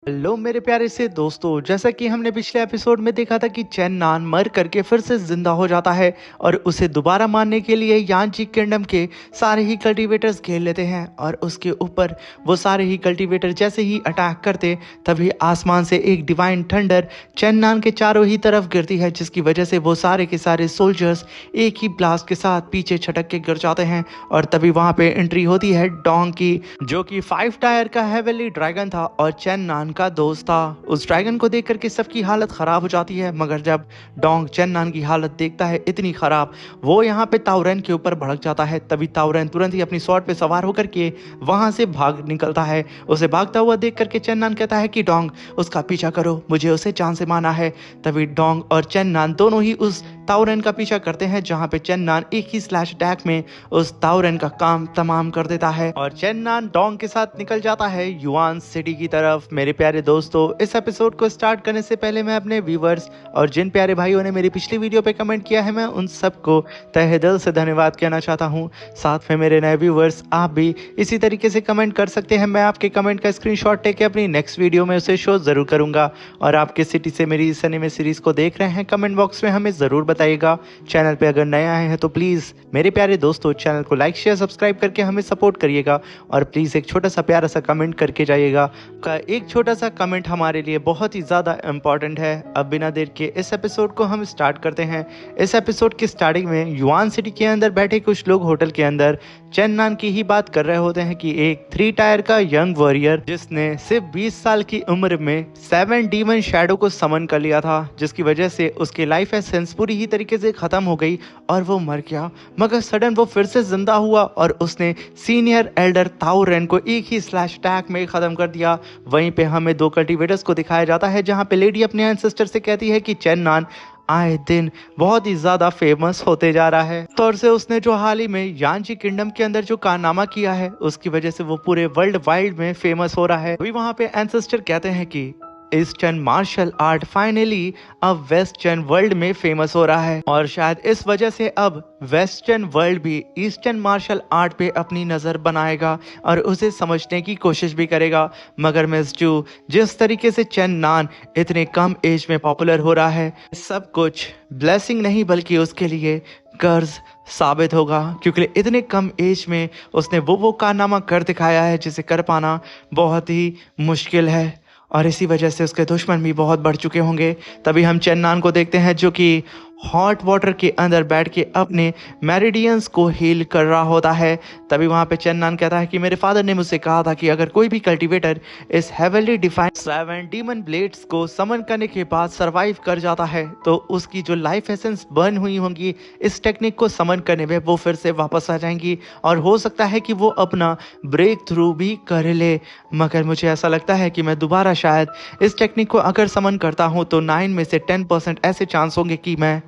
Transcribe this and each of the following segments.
Hello मेरे प्यारे से दोस्तों, जैसा कि हमने पिछले एपिसोड में देखा था कि चेन नान मर करके फिर से जिंदा हो जाता है और उसे दोबारा मारने के लिए यांची किंगडम के सारे ही कल्टीवेटर्स घेर लेते हैं और उसके ऊपर वो सारे ही कल्टीवेटर जैसे ही अटैक करते तभी आसमान से एक डिवाइन थंडर चेन नान के चारों ही तरफ गिरती है, जिसकी वजह से वो सारे के सारे सोल्जर्स एक ही ब्लास्ट के साथ पीछे छटक के गिर जाते हैं। और तभी वहां पे एंट्री होती है डोंग की, जो कि 5 टायर का हेवनली ड्रैगन था और चेन नान का दोस्त था। उस ड्रैगन को देख करके सबकी हालत खराब हो जाती है, मगर जब डोंग चेन नान की हालत देखता है इतनी खराब, वो यहाँ पे ताउरेन के ऊपर भड़क जाता है। तभी ताउरेन तुरंत ही अपनी स्वॉर्ड पे सवार होकर के वहां से भाग निकलता है। उसे भागता हुआ देख करके चेन नान कहता है कि डोंग उसका पीछा करो, मुझे उसे जान से मारना है। तभी डोंग और चेन नान दोनों ही उस ताउरेन का पीछा करते हैं, जहां पे चेन नान एक ही स्लैश अटैक में उस ताउरेन का काम तमाम कर देता है और चेन नान डोंग के साथ निकल जाता है युआन सिटी की तरफ। मेरे प्यारे दोस्तों, इस एपिसोड को स्टार्ट करने से पहले मैं अपने व्यूवर्स और जिन प्यारे भाइयों ने मेरी पिछली वीडियो पे कमेंट किया है, मैं उन सबको तहे दिल से धन्यवाद कहना चाहता हूं। साथ में मेरे नए व्यूवर्स, आप भी इसी तरीके से कमेंट कर सकते हैं। मैं आपके कमेंट का स्क्रीनशॉट लेके अपनी नेक्स्ट वीडियो में उसे शो जरूर करूंगा। और आप किस सिटी से मेरी इस एनिमे सीरीज को देख रहे हैं, कमेंट बॉक्स में हमें जरूर बताइएगा। चैनल पे अगर नए आए हैं तो प्लीज मेरे प्यारे दोस्तों चैनल को लाइक शेयर सब्सक्राइब करके हमें सपोर्ट करिएगा और प्लीज एक छोटा सा प्यारा सा कमेंट करके जाइएगा। एक छोटा सा कमेंट हमारे लिए बहुत ही ज्यादा इंपॉर्टेंट है। अब बिना देर के इस एपिसोड को हम स्टार्ट करते हैं। इस एपिसोड की स्टार्टिंग में युआन सिटी के अंदर बैठे कुछ लोग होटल के अंदर चेन नान की ही बात कर रहे होते हैं कि एक 3 टायर का यंग वॉरियर जिसने सिर्फ 20 साल की उम्र में 7 डीमन शैडो को समन कर लिया था, जिसकी वजह से उसकी लाइफ एसेंस पूरी ही तरीके से खत्म हो गई और वो मर गया। मगर सडन वो फिर से जिंदा हुआ और उसने सीनियर एल्डर ताउरेन को एक ही स्लैश अटैक में खत्म कर दिया। वहीं पे हमें 2 कल्टीवेटर्स को दिखाया जाता है, जहां पे लेडी अपने एंसेस्टर से कहती है कि चेन नान आए दिन बहुत ही ज्यादा फेमस होते जा रहा है। तौर से उसने जो हाल ही में यांची किंगडम के अंदर जो कारनामा किया है, उसकी वजह से वो पूरे वर्ल्ड वाइड में फेमस हो रहा है। अभी वहां पे एंसेस्टर कहते हैं कि ईस्टर्न मार्शल आर्ट फाइनली अब वेस्टर्न वर्ल्ड में फेमस हो रहा है और शायद इस वजह से अब वेस्टर्न वर्ल्ड भी ईस्टर्न मार्शल आर्ट पे अपनी नजर बनाएगा और उसे समझने की कोशिश भी करेगा। मगर मिस जू, जिस तरीके से चेन नान इतने कम एज में पॉपुलर हो रहा है, सब कुछ ब्लेसिंग नहीं बल्कि उसके लिए कर्ज साबित होगा, क्योंकि इतने कम एज में उसने वो कारनामा कर दिखाया है जिसे कर पाना बहुत ही मुश्किल है और इसी वजह से उसके दुश्मन भी बहुत बढ़ चुके होंगे। तभी हम चेन नान को देखते हैं जो कि हॉट वाटर के अंदर बैठ के अपने मेरिडियंस को हील कर रहा होता है। तभी वहां पे चेन नान कहता है कि मेरे फादर ने मुझसे कहा था कि अगर कोई भी कल्टीवेटर इस हेवनली डिफाइन 7 डीमन ब्लेड्स को समन करने के बाद सरवाइव कर जाता है तो उसकी जो लाइफ एसेंस बर्न हुई होंगी इस टेक्निक को समन करने में वो फिर से वापस आ जाएंगी और हो सकता है कि वो अपना ब्रेक थ्रू भी कर ले। मगर मुझे ऐसा लगता है कि मैं दोबारा शायद इस टेक्निक को अगर समन करता हूं तो 9 में से 10% ऐसे चांस होंगे कि मैं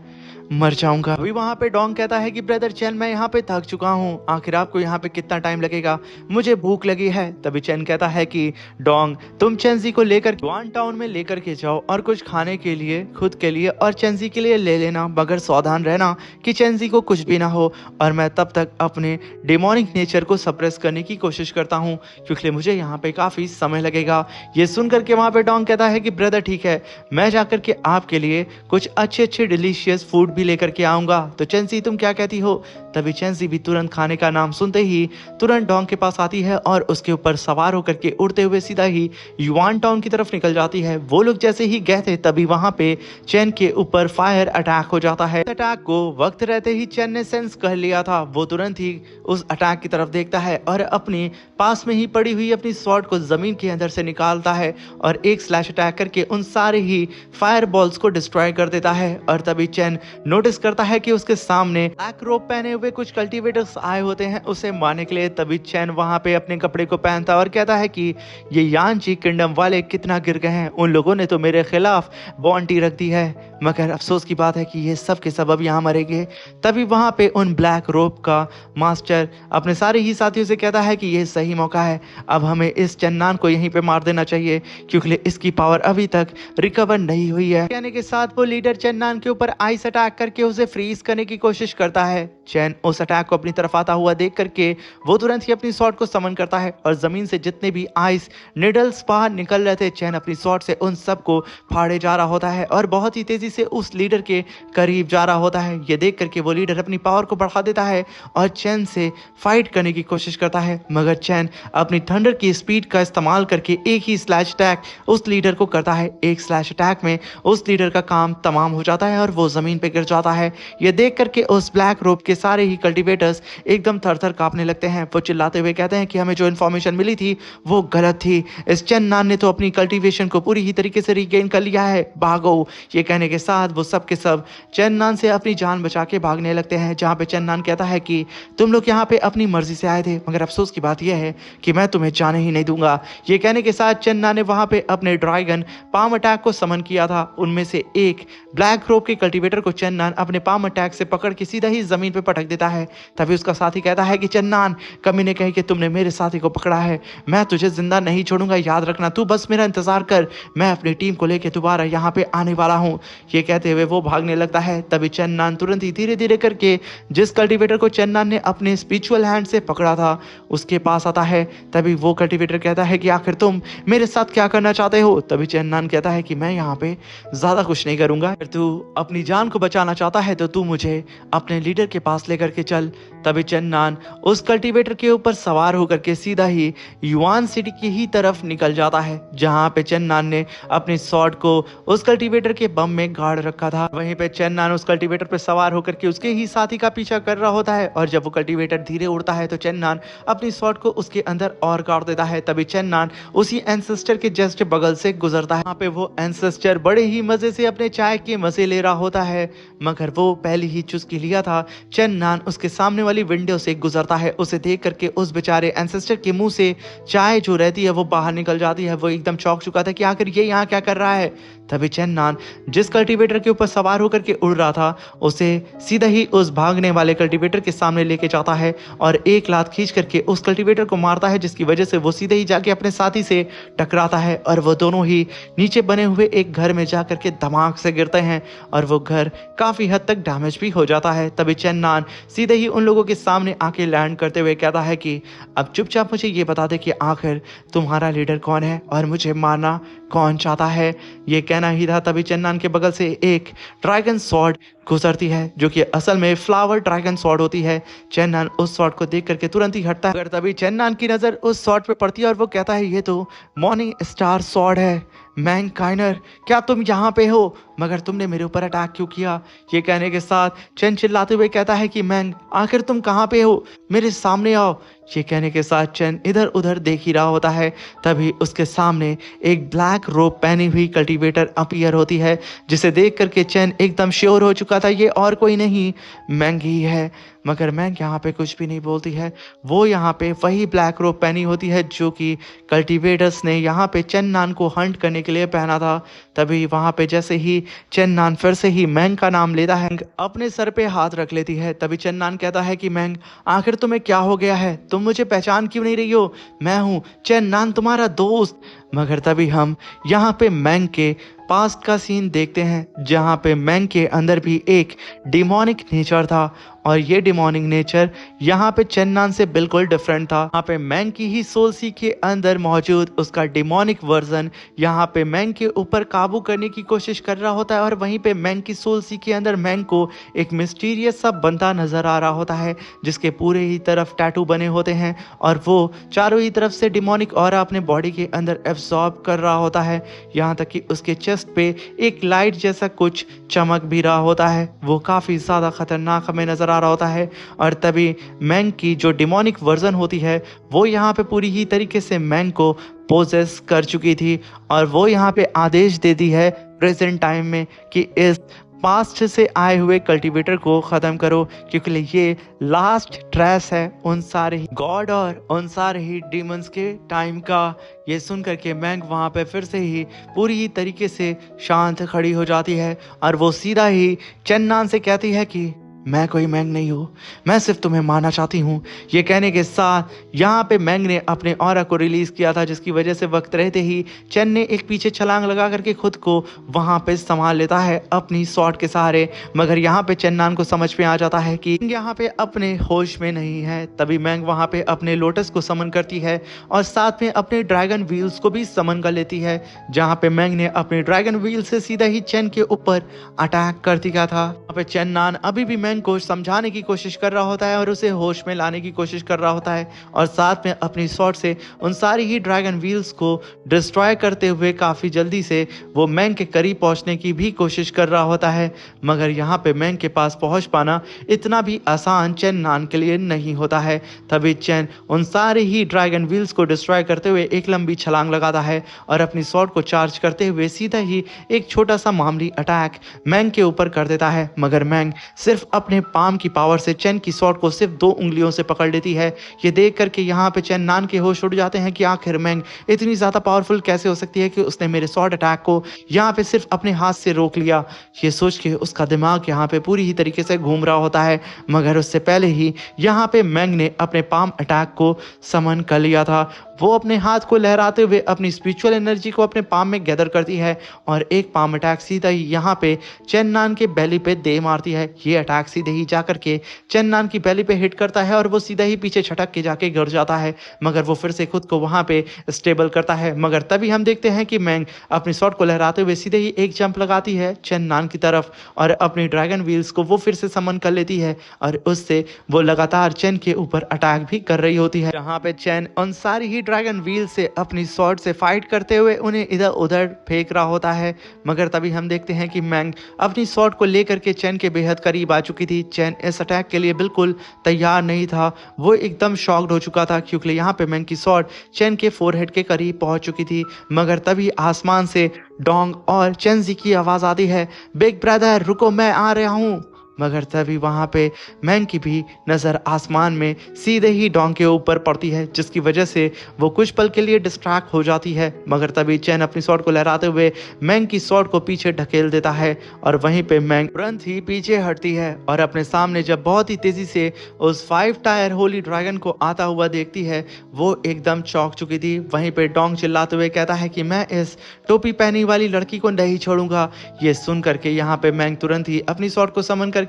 मर जाऊंगा। अभी वहां पे डोंग कहता है कि ब्रदर चेन, मैं यहाँ पे थक चुका हूँ, आखिर आपको यहाँ पे कितना टाइम लगेगा, मुझे भूख लगी है। तभी चेन कहता है कि डोंग, तुम चेंजी को लेकर युआन टाउन में लेकर के जाओ और कुछ खाने के लिए खुद के लिए और चेंजी के लिए ले लेना, मगर सावधान रहना कि चेंजी को कुछ भी ना हो और मैं तब तक अपने डेमोनिक नेचर को सप्रेस करने की कोशिश करता हूँ क्योंकि मुझे यहाँ पे काफी समय लगेगा। ये सुन करके वहां पे डोंग कहता है कि ब्रदर ठीक है, मैं जाकर के आपके लिए कुछ अच्छे अच्छे डिलीशियस फूड भी लेकर के आऊंगा, तो चेंसी तुम क्या कहती हो। तभी चेंसी भी तुरंत खाने का नाम सुनते ही तुरंत डोंग के पास आती है और उसके ऊपर सवार होकर के उड़ते हुए सीधा ही युआन टाउन की तरफ निकल जाती है। वो लोग जैसे ही गए थे तभी वहां पे चेन के ऊपर फायर अटैक हो जाता है। अटैक को वक्त रहते ही चेन ने सेंस कर लिया था। वो तुरंत ही उस अटैक की तरफ देखता है और अपने पास में ही पड़ी हुई अपनी स्वॉर्ड को जमीन के अंदर से निकालता है और एक स्लैश अटैक करके उन सारे ही फायर बॉल्स को डिस्ट्रॉय कर देता है। और तभी चेन नोटिस करता है कि उसके सामने ब्लैक रोब पहने हुए कुछ कल्टीवेटर्स आए होते हैं उसे मारने के लिए। तभी चेन वहां पे अपने कपड़े को पहनता और कहता है कि ये यांची किंगडम वाले कितना गिर गए हैं, उन लोगों ने तो मेरे खिलाफ बॉन्टी रख दी है, मगर अफसोस की बात है कि ये सब के सब अब यहाँ मरेंगे। तभी वहां पे उन ब्लैक रोब का मास्टर अपने सारे ही साथियों से कहता है कि ये सही मौका है, अब हमें इस चेन नान को यहीं पे मार देना चाहिए क्योंकि इसकी पावर अभी तक रिकवर नहीं हुई है। कहने के साथ वो लीडर चेन नान के ऊपर आइस अटैक करके उसे फ्रीज करने की कोशिश करता है। चैन उस अटैक को अपनी तरफ आता हुआ देख करके वो तुरंत ही अपनी स्वॉर्ड को समन करता है और जमीन से जितने भी आइस निडल्स बाहर निकल रहे थे, चैन अपनी स्वॉर्ड से उन सबको फाड़े जा रहा होता है और बहुत ही तेजी से उस लीडर के करीब जा रहा होता है। ये देख करके वो लीडर अपनी पावर को बढ़ा देता है और चैन से फाइट करने की कोशिश करता है, मगर चैन अपनी थंडर की स्पीड का इस्तेमाल करके एक ही स्लैश अटैक उस लीडर को करता है। एक स्लैश अटैक में उस लीडर का काम तमाम हो जाता है और वो जमीन पे गिर जाता है। ये देख करके उस ब्लैक रोब के सारे ही कल्टीवेटर्स एकदम थर-थर कांपने लगते हैं। वो चिल्लाते हुए कहते हैं कि हमें जो इन्फॉर्मेशन मिली थी वो गलत थी। इस चेन्नान ने तो अपनी कल्टीवेशन को पूरी ही तरीके से रीगेन कर लिया है, भागो। ये कहने के साथ वो सब के सब चेन्नान से अपनी जान बचा के भागने लगते हैं, जहाँ पे चेन्नान कहता है कि तुम लोग यहाँ पे अपनी मर्जी से आए थे, मगर अफसोस की बात यह है कि मैं तुम्हें जाने ही नहीं दूंगा। ये कहने के साथ चेन्नान ने वहां पे अपने ड्रैगन पाम अटैक को समन किया था। उनमें से एक ब्लैक रोब के कल्टीवेटर को चेन्नान अपने पाम अटैक से पकड़ के सीधा ही जमीन पे पटक देता है। तभी उसका साथी कहता है कि चेन्नान, कमी ने कही कि तुमने मेरे साथी को पकड़ा है, मैं तुझे जिंदा नहीं छोड़ूंगा, याद रखना, तू बस मेरा इंतजार कर, मैं अपनी टीम को लेकर दोबारा यहाँ पे आने वाला हूँ। ये कहते हुए वो भागने लगता है। तभी चेन्नान तुरंत ही धीरे धीरे करके जिस कल्टीवेटर को चेन्नान ने अपने स्पिरिचुअल हैंड से पकड़ा था उसके पास आता है। तभी वो कल्टीवेटर कहता है कि आखिर तुम मेरे साथ क्या करना चाहते हो। तभी चेन्नान कहता है कि मैं यहाँ पे ज्यादा कुछ नहीं करूंगा, अगर तू अपनी जान को बचाना चाहता है तो तू मुझे अपने लीडर के पास लेकर के चल। तभी चेन्नान उस कल्टीवेटर के ऊपर सवार होकर के सीधा ही युआन सिटी की ही तरफ निकल जाता है, जहां पे चेन्नान ने अपनी स्वॉर्ड को उस कल्टीवेटर के बम में गाड़ रखा था। वहीं पे चेन्नान उस कल्टीवेटर पे सवार होकर के उसके ही साथी का पीछा कर रहा होता है और जब वो कल्टीवेटर धीरे उड़ता है तो चेन्नान अपनी स्वॉर्ड को उसके अंदर और गाड़ देता है। तभी चेन्नान उसी एंसेस्टर के जस्ट बगल से गुजरता है। वहाँ पे वो एंसेस्टर बड़े ही मजे से अपने चाय के मजे ले रहा होता है, मगर वो पहले ही चुस्की लिया था। चेन्नान उसके सामने वाली विंडो से गुजरता है, उसे देख करके उस बेचारे एंसेस्टर के मुंह से चाय जो रहती है वो बाहर निकल जाती है। वो एकदम चौंक चुका था कि आखिर ये यहाँ क्या कर रहा है। तभी चेन्नान जिस कल्टीवेटर के ऊपर सवार होकर के उड़ रहा था उसे सीधा ही उस भागने वाले कल्टीवेटर के सामने लेके जाता है और एक लात खींच करके उस कल्टीवेटर को मारता है, जिसकी वजह से वो सीधे ही जाके अपने साथी से टकराता है और वो दोनों ही नीचे बने हुए एक घर में जाकर के धमाक से गिरते हैं और वो घर काफी हद तक डैमेज भी हो जाता है। तभी चेन्नान सीधे ही उन लोगों के सामने आके लैंड करते हुए कहता है कि अब चुपचाप मुझे ये बता दे कि आखिर तुम्हारा लीडर कौन है और मुझे मारना कौन चाहता है। ये कहना ही था, तभी चेन्नान के बगल से एक ड्रैगन स्वॉर्ड गुजरती है जो कि असल में फ्लावर ड्रैगन स्वॉर्ड होती है। चेन्नान उस स्वॉर्ड को देख करके तुरंत ही हटता है, तभी चेन्नान की नजर उस स्वॉर्ड पे पड़ती है और वो कहता है ये तो मॉर्निंग स्टार स्वॉर्ड है। मैंकाइनर, क्या तुम यहाँ पे हो, मगर तुमने मेरे ऊपर अटैक क्यों किया। ये कहने के साथ चेन चिल्लाते हुए कहता है कि मैंग, आखिर तुम कहाँ पे हो, मेरे सामने आओ। ये कहने के साथ चेन इधर उधर देख ही रहा होता है। तभी उसके सामने एक ब्लैक रोब पहनी हुई कल्टीवेटर अपीयर होती है, जिसे देख करके चेन एकदम श्योर हो चुका था ये और कोई नहीं मैंग ही है। मगर मैंग यहाँ पे कुछ भी नहीं बोलती है, वो यहाँ पे वही ब्लैक रोब पहनी होती है जो कि कल्टीवेटर्स ने यहाँ पे चेन्नान को हंट करने के लिए पहना था। तभी वहाँ पे जैसे ही चेन्नान फिर से ही मैंग का नाम लेता है, अपने सर पे हाथ रख लेती है। तभी चेन्नान कहता है कि मैंग, आखिर तुम्हें क्या हो गया है, तुम मुझे पहचान क्यों नहीं रही हो, मैं हूँ चेन्नान, तुम्हारा दोस्त। मगर तभी हम यहाँ पे मैंग के पास्ट का सीन देखते हैं, जहाँ पे मैंग के अंदर भी एक डिमोनिक नेचर था और ये डिमोनिक नेचर यहाँ पे चेन्नान से बिल्कुल डिफरेंट था। यहाँ पे मैंग की ही सोल सी के अंदर मौजूद उसका डिमोनिक वर्जन यहाँ पे मैंग के ऊपर काबू करने की कोशिश कर रहा होता है और वहीं पे मैंग की सोल सी के अंदर मैंग को एक मिस्टीरियस सा बंदा नजर आ रहा होता है, जिसके पूरे ही तरफ टैटू बने होते हैं और वो चारों ही तरफ से डिमोनिक ऑरा अपने बॉडी के अंदर एब्जॉर्ब कर रहा होता है। यहाँ तक कि उसके चेस्ट पे एक लाइट जैसा कुछ चमक भी रहा होता है, वो काफी ज्यादा खतरनाक हमें नजर आ रहा होता है। और तभी मैंग की जो डिमोनिक वर्जन होती है वो यहाँ पे पूरी ही तरीके से मैंग को पोजेस कर चुकी थी और वो यहाँ पे आदेश देती है प्रेजेंट टाइम में कि इस पास्ट से आए हुए कल्टीवेटर को खत्म करो, क्योंकि ये लास्ट ट्रेस है उन सारे ही गॉड और उन सारे ही डीमंस के टाइम का। ये सुन करके मैंग वहां पे फिर से ही पूरी ही तरीके से शांत खड़ी हो जाती है और वो सीधा ही चेन्नान से कहती है कि मैं कोई मैंग नहीं हूँ, मैं सिर्फ तुम्हें मारना चाहती हूँ। ये कहने के साथ यहाँ पे मैंग ने अपने ऑरा को रिलीज किया था, जिसकी वजह से वक्त रहते ही चेन ने एक पीछे छलांग लगा करके खुद को वहां पे संभाल लेता है अपनी स्वॉर्ड के सहारे। मगर यहाँ पे चेन्नान को समझ में आ जाता है कि यहाँ पे अपने होश में नहीं है। तभी मैंग वहां पे अपने लोटस को समन करती है और साथ में अपने ड्रैगन व्हील्स को भी समन कर लेती है, जहाँ पे मैंग ने अपने ड्रैगन व्हील से सीधा ही चेन के ऊपर अटैक कर दिया था। यहाँ पे चेन्नान अभी भी मैंग को समझाने की कोशिश कर रहा होता है और उसे होश में लाने की कोशिश कर रहा होता है, और साथ में अपनी स्वॉर्ड से उन सारी ही ड्रैगन व्हील्स को डिस्ट्रॉय करते हुए काफी जल्दी से वो मैंग के करीब पहुंचने की भी कोशिश कर रहा होता है। मगर यहाँ पे मैंग के पास पहुंच पाना इतना भी आसान चेन्नान के लिए नहीं होता है। तभी चेन उन सारे ही ड्रैगन व्हील्स को डिस्ट्रॉय करते हुए एक लंबी छलांग लगाता है और अपनी स्वॉर्ड को चार्ज करते हुए सीधा ही एक छोटा सा मामूली अटैक मैंग के ऊपर कर देता है। मगर मैंग सिर्फ अपने पाम की पावर से चेन की स्वॉर्ड को सिर्फ 2 उंगलियों से पकड़ लेती है। ये देख करके यहाँ पे चेन्नान के होश उड़ जाते हैं कि आखिर मैंग इतनी ज्यादा पावरफुल कैसे हो सकती है कि उसने मेरे स्वॉर्ड अटैक को यहाँ पे सिर्फ अपने हाथ से रोक लिया। ये सोच के उसका दिमाग यहाँ पे पूरी ही तरीके से घूम रहा होता है। मगर उससे पहले ही यहाँ पे मैंग ने अपने पाम अटैक को समन कर लिया था। वो अपने हाथ को लहराते हुए अपनी स्पिरिचुअल एनर्जी को अपने पाम में गैदर करती है और एक पाम अटैक सीधा ही यहाँ पे चेन्नान के बेली पे दे मारती है। ये अटैक सीधे ही जाकर के चेन्नान की बेली पे हिट करता है और वो सीधा ही पीछे छटक के जाके गिर जाता है। मगर वो फिर से खुद को वहां पे स्टेबल करता है। मगर तभी हम देखते हैं कि मैंग अपनी स्वॉर्ड को लहराते हुए सीधे ही एक जंप लगाती है चेन्नान की तरफ और अपनी ड्रैगन व्हील्स को वो फिर से समन कर लेती है और उससे वो लगातार चेन के ऊपर अटैक भी कर रही होती है। जहाँ पे चेन उन सारी ही ड्रैगन व्हील से अपनी स्वॉर्ड से फाइट करते हुए उन्हें इधर उधर फेंक रहा होता है। मगर तभी हम देखते हैं कि मैंग अपनी स्वॉर्ड को लेकर के चेन के बेहद करीब आ चुकी थी। चेन इस अटैक के लिए बिल्कुल तैयार नहीं था, वो एकदम शॉक्ड हो चुका था क्योंकि यहाँ पे मैंग की स्वॉर्ड चेन के फोरहेड के करीब पहुंच चुकी थी। मगर तभी आसमान से डोंग और चेंजी की आवाज आती है, बिग ब्रदर रुको मैं आ रहा हूँ। मगर तभी वहां पे मैंग की भी नज़र आसमान में सीधे ही डोंग के ऊपर पड़ती है, जिसकी वजह से वो कुछ पल के लिए डिस्ट्रैक्ट हो जाती है। मगर तभी चेन अपनी स्वॉर्ड को लहराते हुए मैंग की स्वॉर्ड को पीछे ढकेल देता है और वहीं पे मैंग तुरंत ही पीछे हटती है और अपने सामने जब बहुत ही तेजी से उस 5 टायर होली ड्रैगन को आता हुआ देखती है, वो एकदम चौंक चुकी थी। वहीं पे डोंग चिल्लाते हुए कहता है कि मैं इस टोपी पहनी वाली लड़की को नहीं छोड़ूंगा। ये सुन करके यहाँ पे मैंग तुरंत ही अपनी स्वॉर्ड को समन के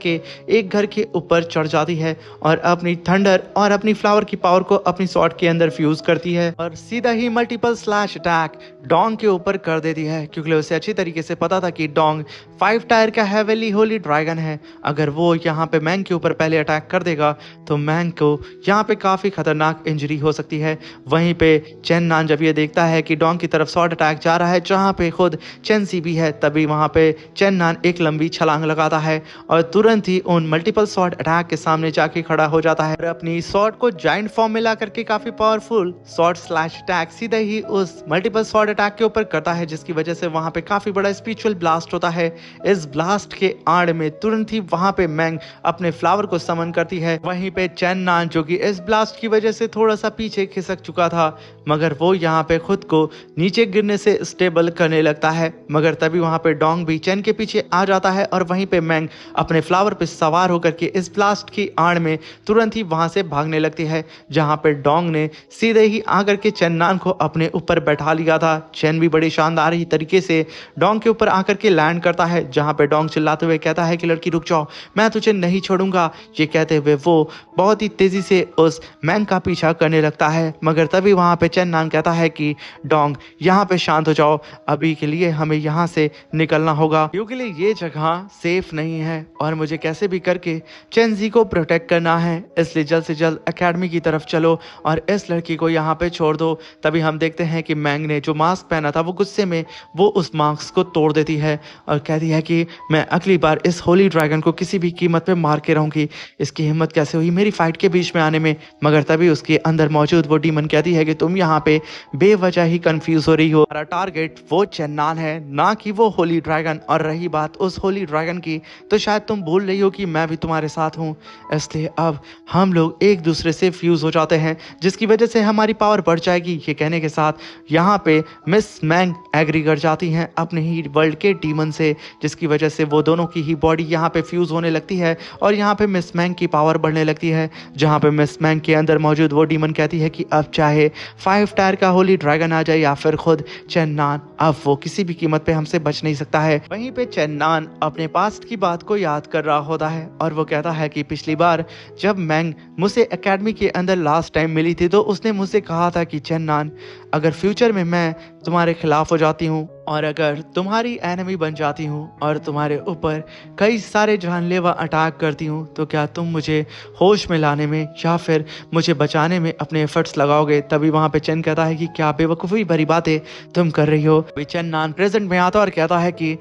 एक घर के ऊपर चढ़ जाती है और अपनी थंडर और अपनी फ्लावर की पावर को अपनी स्वॉर्ड के अंदर फ्यूज करती है और सीधा ही मल्टीपल स्लैश अटैक डोंग के ऊपर कर देती है, क्योंकि उसे अच्छी तरीके से पता था कि डोंग 5 टायर का हेवेली होली ड्रैगन है। अगर वो यहाँ पे मैंग के ऊपर पहले अटैक कर देगा तो मैंग को यहाँ पे काफी खतरनाक इंजरी हो सकती है। वहीं पे चेन्नान जब ये देखता है कि डोंग की तरफ स्वॉर्ड अटैक जा रहा है जहाँ पे खुद चेन्सी भी है, तभी वहां पे चेन्नान एक लंबी छलांग लगाता है और तुरंत ही उन मल्टीपल स्वॉर्ड अटैक के सामने जाके खड़ा हो जाता है और अपनी स्वॉर्ड को जायंट फॉर्म में ला करके काफी पावरफुल स्वॉर्ड स्लैश अटैक सीधे ही उस मल्टीपल स्वॉर्ड अटैक के ऊपर करता है, जिसकी वजह से वहां पे काफी बड़ा स्पिरिचुअल ब्लास्ट होता है। इस ब्लास्ट के आड़ में तुरंत ही वहां पे मैंग अपने फ्लावर को समन करती है। वहीं पे चेन्नान जो कि इस ब्लास्ट की वजह से थोड़ा सा पीछे खिसक चुका था, मगर वो यहाँ पे खुद को नीचे गिरने से स्टेबल करने लगता है। मगर तभी वहां पे डोंग भी चेन के पीछे आ जाता है और वहीं पे मैंग अपने फ्लावर पे सवार होकर के इस ब्लास्ट की आड़ में तुरंत ही वहां से भागने लगती है, जहां पे डोंग ने सीधे ही आकर के चेन्नान को अपने ऊपर बैठा लिया था। चेन भी बड़ी शानदार ही तरीके से डोंग के ऊपर आकर के लैंड करता है, जहां पे डोंग चिल्लाते हुए कहता है कि लड़की रुक जाओ, मैं तुझे नहीं छोड़ूंगा। ये कहते हुए वो बहुत ही तेजी से उस मैंग का पीछा करने लगता है। मगर तभी वहां पे चेन्नान कहता है कि डोंग यहाँ पे शांत हो जाओ, अभी के लिए हमें यहाँ से निकलना होगा क्योंकि ये जगह सेफ नहीं है और मुझे कैसे भी करके चेन्जी को प्रोटेक्ट करना है, इसलिए जल्द से जल्द एकेडमी की तरफ चलो और इस लड़की को यहाँ पे छोड़ दो। तभी हम देखते हैं कि मैंग ने जो मास्क पहना था वो गुस्से में वो उस मास्क को तोड़ देती है और कहती है कि मैं अगली बार इस होली ड्रैगन को किसी भी कीमत पे मार के रहूंगी, इसकी हिम्मत कैसे हुई मेरी फाइट के बीच में आने में। मगर तभी उसके अंदर मौजूद वो डीमन कहती है कि तुम यहाँ पे बेवजह ही कंफ्यूज हो रही हो। हमारा टारगेट वो चेन्नान है, ना कि वो होली ड्रैगन। और रही बात उस होली ड्रैगन की, तो शायद तुम भूल रही हो कि मैं भी तुम्हारे साथ हूँ, इसलिए अब हम लोग एक दूसरे से फ्यूज हो जाते हैं, जिसकी वजह से हमारी पावर बढ़ जाएगी। ये कहने के साथ यहाँ पे मिस मैंग एग्री कर जाती हैं अपने ही वर्ल्ड के डीमन से, जिसकी वजह से वो दोनों की ही बॉडी यहाँ पे फ्यूज होने लगती है और यहाँ पे मिस मैंग की पावर बढ़ने लगती है। जहाँ पे मिस मैंग के अंदर मौजूद वो डीमन कहती है कि अब चाहे 5 टायर का होली ड्रैगन आ जाए या फिर खुद चेन्नान, अब वो किसी भी कीमत पे हमसे बच नहीं सकता है। वहीं पे चेन्नान अपने पास्ट की बात को याद कर रहा होता है और वो कहता है कि पिछली बार जब मैंग मुझसे एकेडमी के अंदर लास्ट टाइम मिली थी, तो उसने मुझसे कहा था कि चेन्नान, अगर फ्यूचर में मैं तुम्हारे खिलाफ हो जाती हूँ और अगर तुम्हारी एनिमी बन जाती हूँ और तुम्हारे ऊपर कई सारे जानलेवा अटैक करती हूँ, तो क्या तुम मुझे होश में लाने में या फिर मुझे बचाने में अपने एफर्ट्स लगाओगे? तभी वहाँ पे चेन कहता है कि क्या बेवकूफ़ी भरी बातें तुम कर रही हो। चेन्नान प्रेजेंट में आता और कहता है कि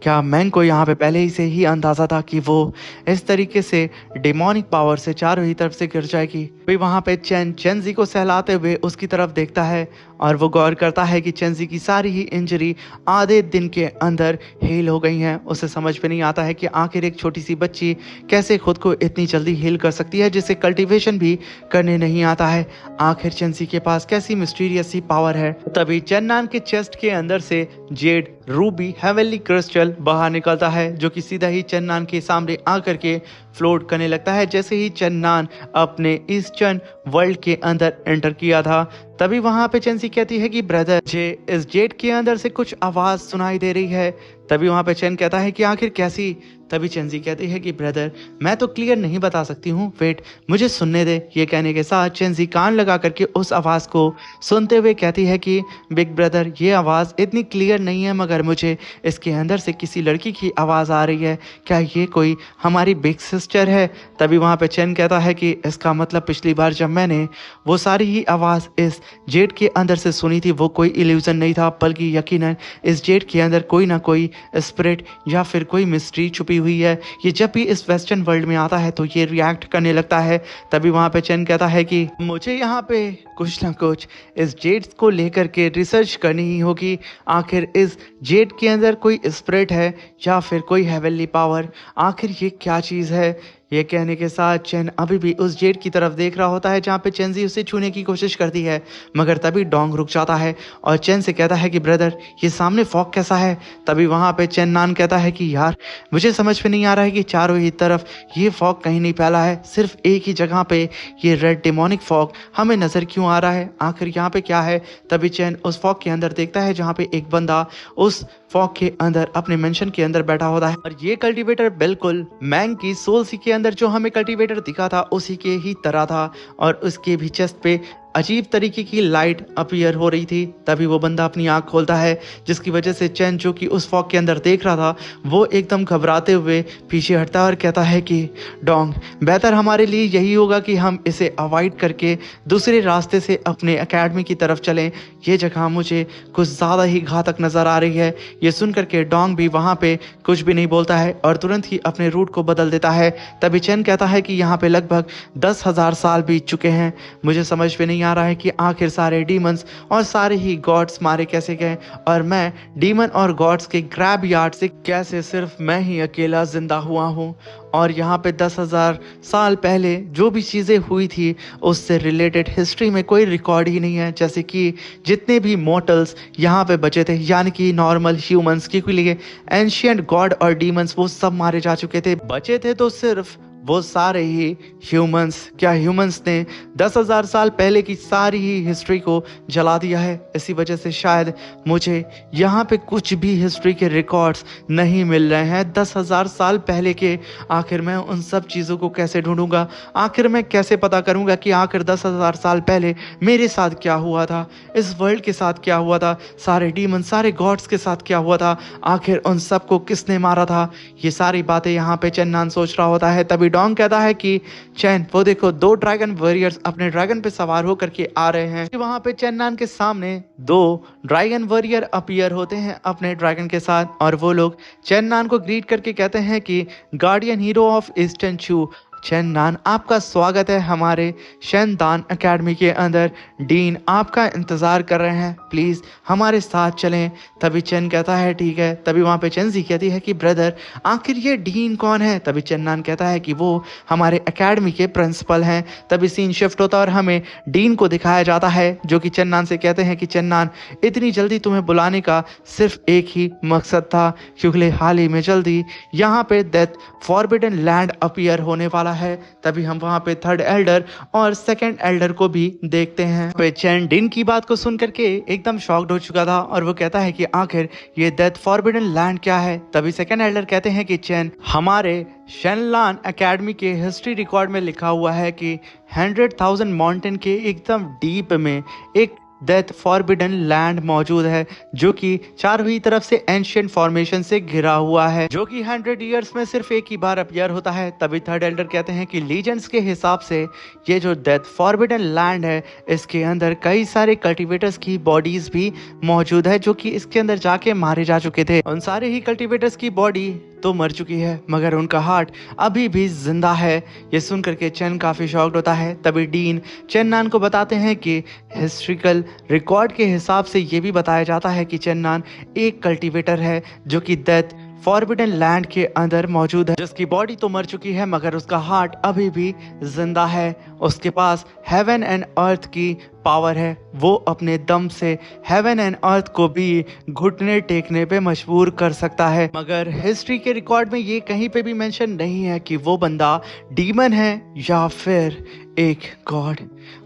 क्या मैंग को यहाँ पे पहले ही से ही अंदाजा था कि वो इस तरीके से डिमोनिक पावर से चारों ही तरफ से गिर जाएगी। फिर वहाँ पे चेंजी को सहलाते हुए उसकी तरफ देखता है और वो गौर करता है कि चेंजी की सारी ही इंजरी आधे दिन के अंदर हील हो गई हैं। उसे समझ में नहीं आता है कि आखिर एक छोटी सी बच्ची कैसे खुद को इतनी जल्दी हील कर सकती है, जिसे कल्टीवेशन भी करने नहीं आता है। आखिर चेंजी के पास कैसी मिस्टीरियस सी पावर है। तभी चेन्नान के चेस्ट के अंदर से जेड, रूबी, हेवनली क्रिस्टल बाहर निकलता है, जो कि सीधा ही चेन्नान के सामने आकर के फ्लोट करने लगता है। जैसे ही चेन्नान अपने ईस्टर्न वर्ल्ड के अंदर एंटर किया था, तभी वहां पे चेंसी कहती है कि ब्रदर, मुझे इस जेट के अंदर से कुछ आवाज सुनाई दे रही है। तभी वहां पे चेन कहता है कि आखिर कैसी? तभी चेंसी कहती है कि ब्रदर, मैं तो क्लियर नहीं बता सकती हूँ, वेट मुझे सुनने दे। ये कहने के साथ चेंसी कान लगा करके उस आवाज़ को सुनते हुए कहती है कि बिग ब्रदर, ये आवाज़ इतनी क्लियर नहीं है, मगर मुझे इसके अंदर से किसी लड़की की आवाज़ आ रही है। क्या ये कोई हमारी बिग सिस्टर है? तभी वहाँ पे चेन कहता है कि इसका मतलब पिछली बार जब मैंने वो सारी ही आवाज़ इस जेट के अंदर से सुनी थी, वो कोई इल्यूजन नहीं था, बल्कि यकीनन इस जेट के अंदर कोई ना कोई स्पिरिट या फिर कोई मिस्ट्री छुपी हुई है। ये जब भी इस वेस्टर्न वर्ल्ड में आता है तो ये रिएक्ट करने लगता है। तभी वहाँ पे चेन कहता है कि मुझे यहाँ पे कुछ ना कुछ इस जेट को लेकर के रिसर्च करनी ही होगी। आखिर इस जेट के अंदर कोई स्पिरिट है या फिर कोई हेवनली पावर, आखिर ये क्या चीज़ है? ये कहने के साथ चेन अभी भी उस जेट की तरफ देख रहा होता है जहाँ पे चेंजी उसे छूने की कोशिश करती है, मगर तभी डोंग रुक जाता है और चेन से कहता है कि ब्रदर, ये सामने फॉग कैसा है? तभी वहाँ पे चेन नान कहता है कि यार, मुझे समझ में नहीं आ रहा है कि चारों ही तरफ ये फॉग कहीं नहीं फैला है, सिर्फ एक ही जगह पे ये रेड डिमोनिक फॉग हमें नज़र क्यों आ रहा है? आखिर यहाँ पे क्या है? तभी चेन उस फॉग के अंदर देखता है जहाँ पे एक बंदा उस फॉग के अंदर अपने मेंशन के अंदर बैठा होता है और ये कल्टीवेटर बिल्कुल मैंग की सोल सी के अंदर जो हमें कल्टीवेटर दिखा था उसी के ही तरह था और उसके भी चेस्ट पे अजीब तरीके की लाइट अपीयर हो रही थी। तभी वो बंदा अपनी आंख खोलता है, जिसकी वजह से चैन जो कि उस फॉग के अंदर देख रहा था वो एकदम घबराते हुए पीछे हटता है और कहता है कि डोंग, बेहतर हमारे लिए यही होगा कि हम इसे अवॉइड करके दूसरे रास्ते से अपने एकेडमी की तरफ चलें। ये जगह मुझे कुछ ज़्यादा ही घातक नज़र आ रही है। ये सुन करके डोंग भी वहाँ पे कुछ भी नहीं बोलता है और तुरंत ही अपने रूट को बदल देता है। तभी चैन कहता है कि यहाँ पे लगभग 10,000 साल बीत चुके हैं। मुझे समझ में नहीं आ रहा है कि आखिर सारे डीमंस और सारे ही गॉड्स मारे कैसे गए और मैं डीमन और गॉड्स के ग्रैब यार्ड से कैसे सिर्फ मैं ही अकेला जिंदा हुआ हूँ। और यहाँ पे 10,000 साल पहले जो भी चीज़ें हुई थी उससे रिलेटेड हिस्ट्री में कोई रिकॉर्ड ही नहीं है। जैसे कि जितने भी मॉर्टल्स यहाँ पे बचे थे, यानी कि नॉर्मल ह्यूमंस, क्योंकि लिए एंशियंट गॉड और डीमंस वो सब मारे जा चुके थे। बचे थे तो सिर्फ वो सारे ही ह्यूमंस। क्या ह्यूमंस ने 10,000 साल पहले की सारी ही हिस्ट्री को जला दिया है? इसी वजह से शायद मुझे यहाँ पे कुछ भी हिस्ट्री के रिकॉर्ड्स नहीं मिल रहे हैं 10,000 साल पहले के। आखिर मैं उन सब चीज़ों को कैसे ढूंढूंगा? आखिर मैं कैसे पता करूंगा कि आखिर 10,000 साल पहले मेरे साथ क्या हुआ था, इस वर्ल्ड के साथ क्या हुआ था, सारे डीमन, सारे गॉड्स के साथ क्या हुआ था, आखिर उन सबको किसने मारा था? ये सारी बातें यहाँ पे चन्नान सोच रहा होता है। तभी डोंग कहता है कि चैन, वो देखो 2 ड्रैगन वॉरियर्स अपने ड्रैगन पे सवार होकर के आ रहे हैं। वहां पे चन्नान के सामने 2 ड्रैगन वॉरियर अपीयर होते हैं अपने ड्रैगन के साथ और वो लोग चन्नान को ग्रीट करके कहते हैं कि गार्डियन हीरो ऑफ ईस्टर्न चू, चेन नान, आपका स्वागत है हमारे शैनदान एकेडमी के अंदर। डीन आपका इंतज़ार कर रहे हैं, प्लीज़ हमारे साथ चलें। तभी चेन कहता है ठीक है। तभी वहाँ पे चेन्जी कहती है कि ब्रदर आखिर ये डीन कौन है। तभी चेन नान कहता है कि वो हमारे एकेडमी के प्रिंसिपल हैं। तभी सीन शिफ्ट होता है और हमें डीन को दिखाया जाता है, जो कि चेन नान से कहते हैं कि चेन नान, इतनी जल्दी तुम्हें बुलाने का सिर्फ एक ही मकसद था, क्योंकि हाल ही में जल्दी यहाँ पे डेथ फॉरबिडन लैंड अपीयर होने वाला है। तभी हम वहाँ पे थर्ड एल्डर और सेकंड एल्डर को भी देखते हैं। पे चैन डिन की बात को सुन करके एकदम शॉक्ड हो चुका था और वो कहता है कि आखिर ये डेथ फॉरबिडन लैंड क्या है। तभी सेकंड एल्डर कहते हैं कि चैन, हमारे शेनलान एकेडमी के हिस्ट्री रिकॉर्ड में लिखा हुआ है कि 100,000 माउंटेन के एकदम डीप में एक डेथ फॉरबिडन लैंड मौजूद है, जो कि चारों ही तरफ से एंशिएंट फॉर्मेशन से घिरा हुआ है, जो कि 100 ईयर्स में सिर्फ एक ही बार अपीयर होता है। तभी थर्ड एल्डर कहते हैं कि लीजेंड्स के हिसाब से ये जो डेथ फॉरबिडन लैंड है, इसके अंदर कई सारे कल्टीवेटर्स की बॉडीज भी मौजूद है, जो कि इसके अंदर जाके मारे जा चुके थे। उन सारे ही कल्टीवेटर्स की बॉडी तो मर चुकी है, मगर उनका हार्ट अभी भी जिंदा है। ये सुनकर के चेन काफी शॉक्ड होता है। तभी डीन चेन नान को बताते हैं कि हिस्ट्रिकल रिकॉर्ड के हिसाब से ये भी बताया जाता है कि चेन नान एक कल्टीवेटर है, जो कि डेथ फॉरबिडन लैंड के अंदर मौजूद है, जिसकी बॉडी तो मर चुकी है मगर उसका हार्ट अभी भी जिंदा है। उसके पास हेवन एंड अर्थ की पावर है। वो अपने दम से हेवन एंड अर्थ को भी घुटने टेकने पे मजबूर कर सकता है, मगर हिस्ट्री के रिकॉर्ड में ये कहीं पे भी मेंशन नहीं है कि वो बंदा डीमन है या फिर एक गॉड।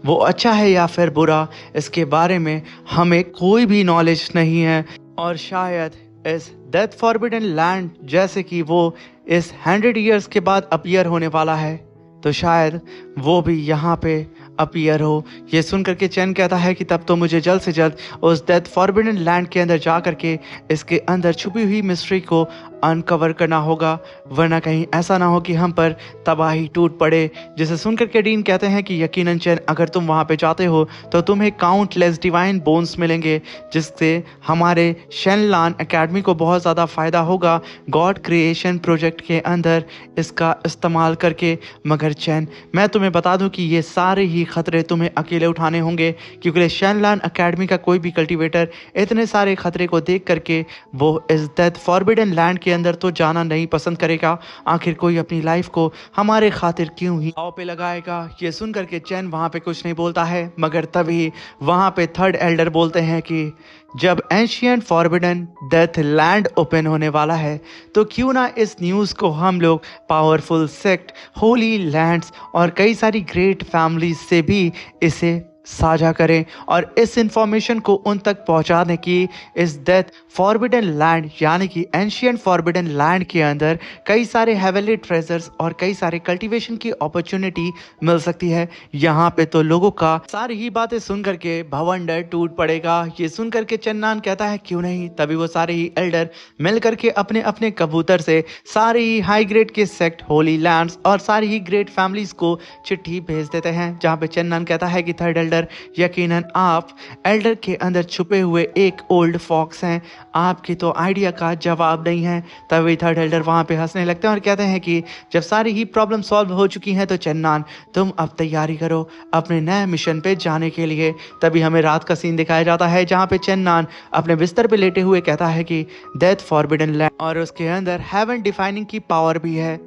वो अच्छा है या फिर बुरा, इसके बारे में हमें कोई भी नॉलेज नहीं है। और शायद इस डेथ फॉरबिडन लैंड जैसे कि वो इस 100 ईयर्स के बाद अपीयर होने वाला है, तो शायद वो भी यहाँ पे अपीयर हो। ये सुन करके चैन कहता है कि तब तो मुझे जल्द से जल्द उस डेथ फॉरबिडन लैंड के अंदर जा करके इसके अंदर छुपी हुई मिस्ट्री को अनकवर करना होगा, वरना कहीं ऐसा ना हो कि हम पर तबाही टूट पड़े। जिसे सुन करके डीन कहते हैं कि यकीनन चैन, अगर तुम वहाँ पे जाते हो तो तुम्हें काउंटलेस डिवाइन बोन्स मिलेंगे, जिससे हमारे शेनलान एकेडमी को बहुत ज़्यादा फ़ायदा होगा गॉड क्रिएशन प्रोजेक्ट के अंदर इसका इस्तेमाल करके। मगर चैन, मैं तुम्हें बता दूं कि ये सारे ही खतरे तुम्हें अकेले उठाने होंगे, क्योंकि शेनलान एकेडमी का कोई भी कल्टीवेटर इतने सारे खतरे को देख करके वो इस डेथ फॉरबिडन लैंड के अंदर तो जाना नहीं पसंद करेगा। आखिर कोई अपनी लाइफ को हमारे खातिर क्यों ही दांव पे लगाएगा। ये सुन करके चैन वहां पे कुछ नहीं बोलता है, मगर तभी वहां पे थर्ड एल्डर बोलते हैं कि जब ancient forbidden death land open होने वाला है, तो क्यों ना इस न्यूज़ को हम लोग पावरफुल सेक्ट, होली लैंड्स और कई सारी ग्रेट फैमिलीज से भी इसे साझा करें और इस इंफॉर्मेशन को उन तक पहुंचाने की इस डेथ फॉरबिडन लैंड यानी कि एंशिएंट फॉरबिडन लैंड के अंदर कई सारे हेवनली ट्रेजर्स और कई सारे कल्टीवेशन की अपॉर्चुनिटी मिल सकती है। यहाँ पे तो लोगों का सारी ही बातें सुन करके भवंडर टूट पड़ेगा। ये सुन करके चन्नान कहता है क्यों नहीं। तभी वो सारे ही एल्डर मिल करके अपने अपने कबूतर से सारे ही हाई ग्रेड के सेक्ट, होली लैंड्स और सारी ही ग्रेट फैमिलीज को चिट्ठी भेज देते हैं, जहाँ पे चन्नान कहता है कि थर्ड एल्डर, यकीनन आप एल्डर के अंदर छुपे हुए एक ओल्ड फॉक्स हैं, आपकी तो आइडिया का जवाब नहीं है। तभी थर्ड एल्डर वहां पे हंसने लगते हैं और कहते हैं कि जब सारी ही प्रॉब्लम सॉल्व हो चुकी हैं तो चन्नान, तुम अब तैयारी करो अपने नए मिशन पे जाने के लिए। तभी हमें रात का सीन दिखाया जाता है, जहाँ पे चन्नान अपने बिस्तर पे लेटे हुए कहता है कि डेथ फॉरबिडन लैंड और उसके अंदर हेवन डिफाइनिंग की पावर भी है,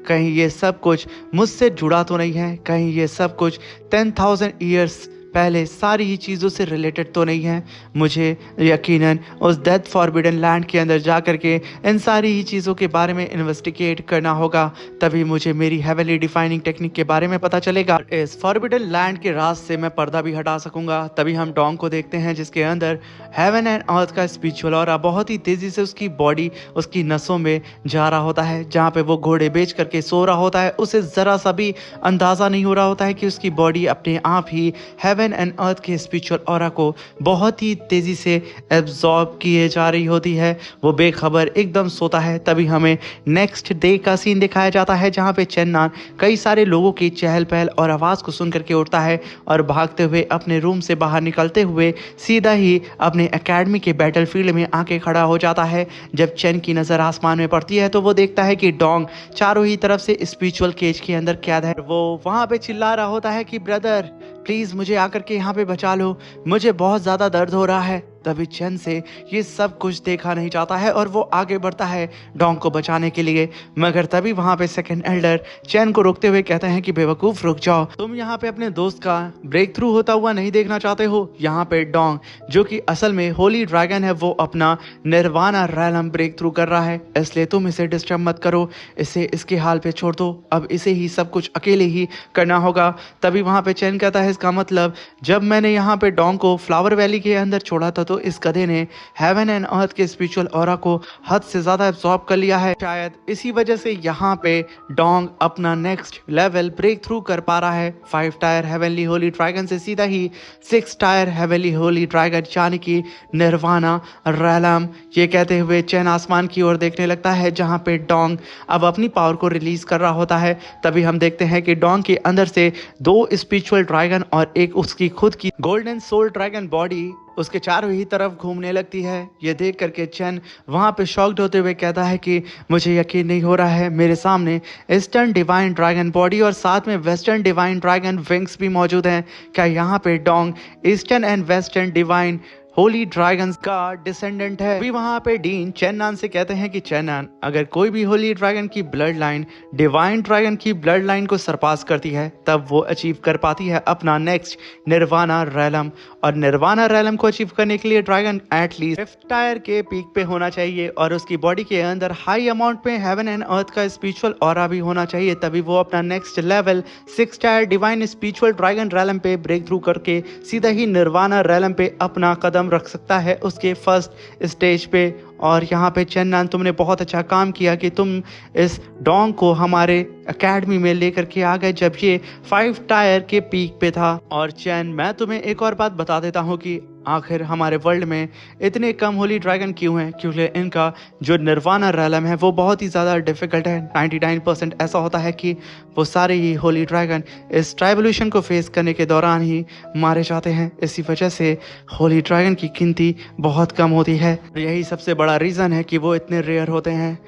कहीं ये सब कुछ मुझसे जुड़ा तो नहीं है, कहीं ये सब कुछ 10,000 ईयर्स पहले सारी ही चीज़ों से रिलेटेड तो नहीं है। मुझे यकीनन उस डेथ फॉरबिडन लैंड के अंदर जा करके इन सारी ही चीज़ों के बारे में इन्वेस्टिगेट करना होगा, तभी मुझे मेरी हेवनली डिफाइनिंग टेक्निक के बारे में पता चलेगा। इस फॉरबिडन लैंड के राज से मैं पर्दा भी हटा सकूंगा। तभी हम डॉन्ग को देखते हैं, जिसके अंदर हेवन एंड अर्थ का स्पिरिचुअल ऑरा बहुत ही तेज़ी से उसकी बॉडी, उसकी नसों में जा रहा होता है। जहाँ पे वो घोड़े बेच करके सो रहा होता है, उसे ज़रा सा भी अंदाज़ा नहीं हो रहा होता है कि उसकी बॉडी अपने आप ही हेवन हेवन एंड अर्थ के स्पिरिचुअल ऑरा को बहुत ही तेजी से एब्जॉर्ब किए जा रही होती है। वो बेखबर एकदम सोता है। तभी हमें नेक्स्ट डे का सीन दिखाया जाता है जहाँ पे चेन्नान कई सारे लोगों की चहल पहल और आवाज़ को सुन करके उठता है और भागते हुए अपने रूम से बाहर निकलते हुए सीधा ही अपने एकेडमी के बैटलफील्ड में आके खड़ा हो जाता है। जब चेन की नज़र आसमान में पड़ती है तो वो देखता है कि डोंग चारों ही तरफ से स्पिरिचुअल केज के अंदर कैद है। वो वहाँ पे चिल्ला रहा होता है कि ब्रदर प्लीज़ मुझे आकर के यहाँ पे बचा लो, मुझे बहुत ज़्यादा दर्द हो रहा है। तभी चेन से ये सब कुछ देखा नहीं जाता है और वो आगे बढ़ता है डोंग को बचाने के लिए। मगर तभी वहाँ पे सेकंड एल्डर चेन को रोकते हुए कहते हैं कि बेवकूफ़ रुक जाओ, तुम यहाँ पे अपने दोस्त का ब्रेक थ्रू होता हुआ नहीं देखना चाहते हो। यहाँ पे डोंग जो कि असल में होली ड्रैगन है वो अपना निर्वाणा रैलम ब्रेक थ्रू कर रहा है, इसलिए तुम इसे डिस्टर्ब मत करो, इसे इसके हाल पे छोड़ दो, अब इसे ही सब कुछ अकेले ही करना होगा। तभी वहाँ पे चेन कहता है इसका मतलब जब मैंने यहाँ पे डोंग को फ्लावर वैली के अंदर छोड़ा था तो इस गधे ने हेवन एंड अर्थ के स्पिरिचुअल ऑरा को हद से ज्यादा एब्जॉर्ब कर लिया है। शायद इसी वजह से यहाँ पे डोंग अपना नेक्स्ट लेवल ब्रेक थ्रू कर पा रहा है। 5 टायर हेवनली होली ड्रैगन से सीधा ही 6 टायर हेवनली होली ड्रैगन यानी कि निर्वाणा रैलम। ये कहते हुए चैन आसमान की ओर देखने लगता है जहाँ पे डोंग अब अपनी पावर को रिलीज कर रहा होता है। तभी हम देखते हैं कि डोंग के अंदर से 2 स्पिरिचुअल ड्रैगन और एक उसकी खुद की गोल्डन सोल ड्रैगन बॉडी उसके चारों ही तरफ घूमने लगती है। ये देख करके चेन वहाँ पे शॉक्ड होते हुए कहता है कि मुझे यकीन नहीं हो रहा है, मेरे सामने ईस्टर्न डिवाइन ड्रैगन बॉडी और साथ में वेस्टर्न डिवाइन ड्रैगन विंग्स भी मौजूद हैं। क्या यहाँ पे Dong eastern and western divine Holi dragons का डिसेंडेंट है? भी वहाँ पे डीन चेन्नान से कहते हैं कि चेन्नान अगर कोई भी होली ड्रैगन की ब्लड लाइन डिवाइन ड्रैगन की ब्लड लाइन को सरपास करती है तब वो अचीव कर पाती है अपना नेक्स्ट निर्वाणा रैलम। और निर्वाणा रैलम को अचीव करने के लिए ड्रैगन एटलीस्ट 5th टायर के पीक पे होना चाहिए और उसकी बॉडी के अंदर हाई अमाउंट में हेवन एंड अर्थ का स्पिरिचुअल ऑरा भी होना चाहिए, तभी वो अपना next level 6 tyre divine spiritual dragon realm पे ब्रेक थ्रू करके सीधा ही निर्वाणा रैलम पे अपना कदम रख सकता है उसके फर्स्ट स्टेज पे। और यहाँ पे चेन्नान तुमने बहुत अच्छा काम किया कि तुम इस डोंग को हमारे एकेडमी में लेकर के आ गए जब ये 5 टायर के पीक पे था। और चैन मैं तुम्हें एक और बात बता देता हूँ कि आखिर हमारे वर्ल्ड में इतने कम होली ड्रैगन क्यों हैं, क्योंकि इनका जो निर्वाणा रैलम है वो बहुत ही ज़्यादा डिफिकल्ट है। 99% ऐसा होता है कि वो सारे ही होली ड्रैगन इस ट्राइबल्यूशन को फेस करने के दौरान ही मारे जाते हैं। इसी वजह से होली ड्रैगन की गिनती बहुत कम होती है। यही सबसे बड़ा रीज़न है कि वो इतने रेयर होते हैं।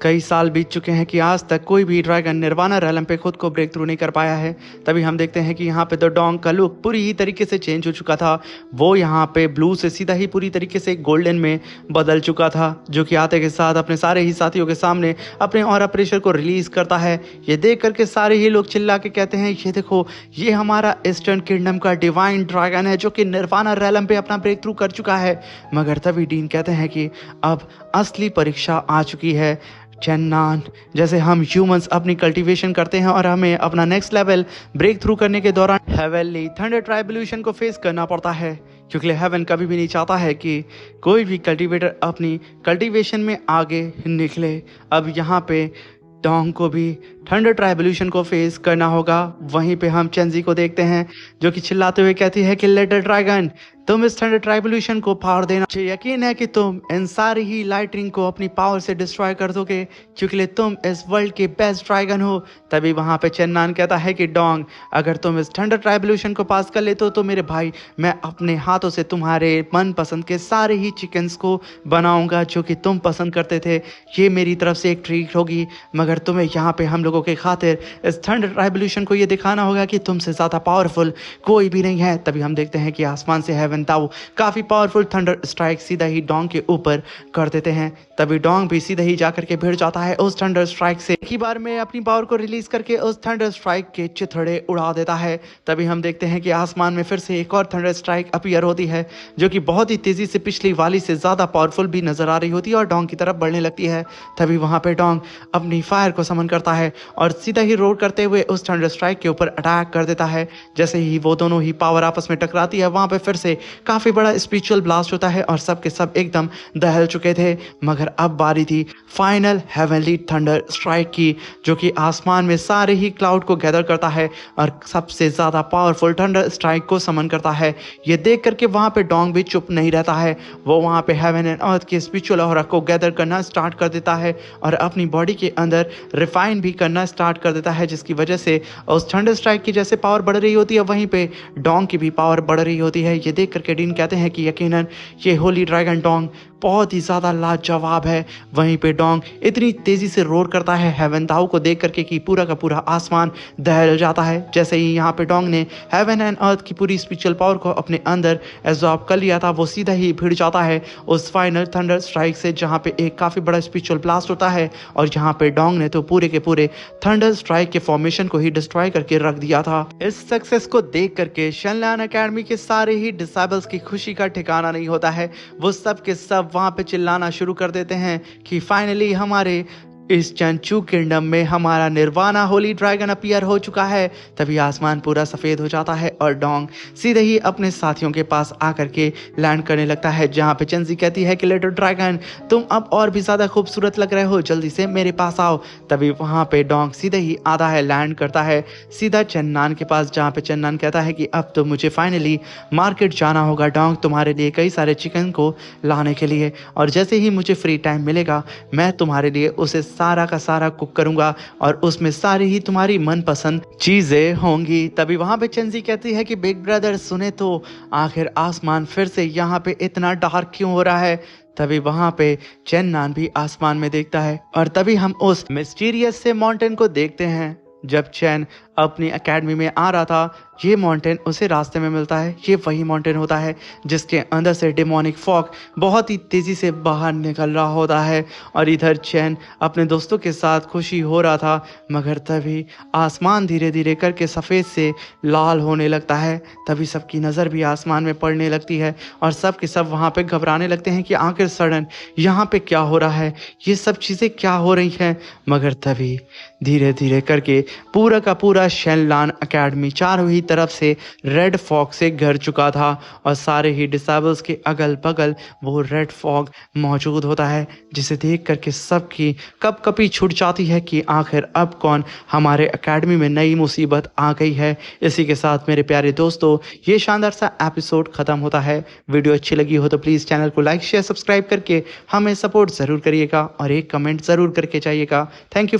कई साल बीत चुके हैं कि आज तक कोई भी ड्रैगन निर्वाणा रैलम पे खुद को ब्रेक थ्रू नहीं कर पाया है। तभी हम देखते हैं कि यहाँ पे तो डोंग का लुक पूरी ही तरीके से चेंज हो चुका था। वो यहाँ पे ब्लू से सीधा ही पूरी तरीके से गोल्डन में बदल चुका था, जो कि आते के साथ अपने सारे ही साथियों के सामने अपने ऑरा प्रेशर को रिलीज करता है। ये देख करके सारे ही लोग चिल्ला के कहते हैं ये देखो, ये हमारा ईस्टर्न किंगडम का डिवाइन ड्रैगन है जो कि निर्वाणा रैलम पे अपना ब्रेक थ्रू कर चुका है। मगर तभी डीन कहते हैं कि अब असली परीक्षा आ चुकी है। चेन्नान जैसे हम ह्यूमंस अपनी कल्टीवेशन करते हैं और हमें अपना नेक्स्ट लेवल ब्रेक थ्रू करने के दौरान हेवनली थंडर ट्राइबल्यूशन को फेस करना पड़ता है, क्योंकि हेवन कभी भी नहीं चाहता है कि कोई भी कल्टीवेटर अपनी कल्टीवेशन में आगे निकले। अब यहाँ पे डोंग को भी थंडर ट्राइबल्यूशन को फेस करना होगा। वहीं पे हम चेंजी को देखते हैं जो कि चिल्लाते हुए कहती है कि लिटिल ड्रैगन तुम इस थंडर ट्राइबल्यूशन को फाड़ देना, मुझे यकीन है कि तुम इन सारी ही लाइटनिंग को अपनी पावर से डिस्ट्रॉय कर दोगे क्योंकि तुम इस वर्ल्ड के बेस्ट ड्रैगन हो। तभी वहां पे चेन्नान कहता है कि डोंग अगर तुम इस थंडर ट्राइबल्यूशन को पास कर लेते हो तो मेरे भाई मैं अपने हाथों से तुम्हारे मनपसंद के सारे ही चिकन्स को बनाऊंगा जो कि तुम पसंद करते थे। ये मेरी तरफ से एक ट्रीट होगी, मगर तुम्हें यहाँ पे हम लोगों के खातिर इस थंडर ट्राइबल्यूशन को ये दिखाना होगा कि तुमसे ज़्यादा पावरफुल कोई भी नहीं है। तभी हम देखते हैं कि आसमान से हेवन ताऊ काफ़ी पावरफुल थंडर स्ट्राइक सीधा ही डोंग के ऊपर कर देते हैं। तभी डोंग भी सीधा ही जाकर के भिड़ जाता है उस थंडर स्ट्राइक से। एक ही बार में अपनी पावर को रिलीज करके उस थंडर स्ट्राइक के चिथड़े उड़ा देता है। तभी हम देखते हैं कि आसमान में फिर से एक और थंडर स्ट्राइक अपीयर होती है जो कि बहुत ही तेजी से पिछली वाली से ज़्यादा पावरफुल भी नजर आ रही होती है और डोंग की तरफ बढ़ने लगती है। तभी वहाँ पे डोंग अपनी फायर को समन करता है और सीधा ही रोड करते हुए उस थंडर स्ट्राइक के ऊपर अटैक कर देता है। जैसे ही वो दोनों ही पावर आपस में टकराती है, वहां पे फिर से काफी बड़ा स्पिरिचुअल ब्लास्ट होता है और सब के सब एकदम दहल चुके थे। मगर अब बारी थी फाइनल हेवनली थंडर स्ट्राइक की, जो कि आसमान में सारे ही क्लाउड को गैदर करता है और सबसे ज्यादा पावरफुल थंडर स्ट्राइक को समन करता है। ये देख करके वहां पे डोंग भी चुप नहीं रहता है। वो वहां पे हेवन एंड अर्थ के स्पिरिचुअल ऑरा को गैदर करना स्टार्ट कर देता है और अपनी बॉडी के अंदर रिफाइन भी करना स्टार्ट कर देता है, जिसकी वजह से उस थंडर स्ट्राइक की जैसे पावर बढ़ रही होती है, वहीं पे डोंग की भी पावर बढ़ रही होती है। ये देख करके डीन कहते हैं कि यकीनन ये होली ड्रैगन डोंग बहुत ही ज़्यादा लाजवाब है। वहीं पे डोंग इतनी तेज़ी से रोर करता है हेवन दाऊ को देख करके कि पूरा का पूरा आसमान दहल जाता है। जैसे ही यहाँ पे डोंग ने हेवन एंड अर्थ की पूरी स्पिरिचुअल पावर को अपने अंदर एब्जॉर्ब कर लिया था, वो सीधा ही भिड़ जाता है उस फाइनल थंडर स्ट्राइक से, जहाँ पे एक काफ़ी बड़ा स्पिरिचुअल ब्लास्ट होता है और यहाँ पे डोंग ने तो पूरे के पूरे थंडर स्ट्राइक के फॉर्मेशन को ही डिस्ट्रॉय करके रख दिया था। इस सक्सेस को देख करके शनलैन एकेडमी के सारे ही डिसेबल्स की खुशी का ठिकाना नहीं होता है। वो सब के सब वहां पे चिल्लाना शुरू कर देते हैं कि फाइनली हमारे इस चंचू किंगडम में हमारा निर्वाणा होली ड्रैगन अपीयर हो चुका है। तभी आसमान पूरा सफ़ेद हो जाता है और डोंग सीधे ही अपने साथियों के पास आकर के लैंड करने लगता है, जहां पे चेंजी कहती है कि लिटिल ड्रैगन तुम अब और भी ज़्यादा खूबसूरत लग रहे हो, जल्दी से मेरे पास आओ। तभी वहां पे डोंग सीधे ही आधा है लैंड करता है सीधा चन्नान के पास, जहाँ पे चन्नान कहता है कि अब तो मुझे फाइनली मार्केट जाना होगा डोंग, तुम्हारे लिए कई सारे चिकन को लाने के लिए, और जैसे ही मुझे फ्री टाइम मिलेगा मैं तुम्हारे लिए उसे सारा का सारा कुक करूंगा और उसमें सारी ही तुम्हारी मनपसंद चीजें होंगी। तभी वहां पे चेंजी कहती है कि बिग ब्रदर सुने तो आखिर आसमान फिर से यहाँ पे इतना डार्क क्यों हो रहा है। तभी वहां पे चेन्नान भी आसमान में देखता है और तभी हम उस मिस्टीरियस से माउंटेन को देखते हैं। जब चैन अपनी एकेडमी में आ रहा था, ये माउंटेन उसे रास्ते में मिलता है। ये वही माउंटेन होता है जिसके अंदर से डेमोनिक फॉग बहुत ही तेज़ी से बाहर निकल रहा होता है और इधर चैन अपने दोस्तों के साथ खुशी हो रहा था। मगर तभी आसमान धीरे धीरे करके सफ़ेद से लाल होने लगता है। तभी सबकी नज़र भी आसमान में पड़ने लगती है और सब के सब वहाँ पे घबराने लगते हैं कि आखिर सडन यहाँ पे क्या हो रहा है, ये सब चीज़ें क्या हो रही हैं। मगर तभी धीरे धीरे करके पूरा का पूरा शनलैन एकेडमी चारों ही तरफ से रेड फॉग से घिर चुका था और सारे ही डिसेबल्स के अगल बगल वो रेड फॉग मौजूद होता है, जिसे देख करके सबकी कपकपी छूट जाती है कि आखिर अब कौन हमारे एकेडमी में नई मुसीबत आ गई है। इसी के साथ मेरे प्यारे दोस्तों ये शानदार सा एपिसोड खत्म होता है। वीडियो अच्छी लगी हो तो प्लीज़ चैनल को लाइक शेयर सब्सक्राइब करके हमें सपोर्ट ज़रूर करिएगा और एक कमेंट ज़रूर करके जाइएगा। Thank you for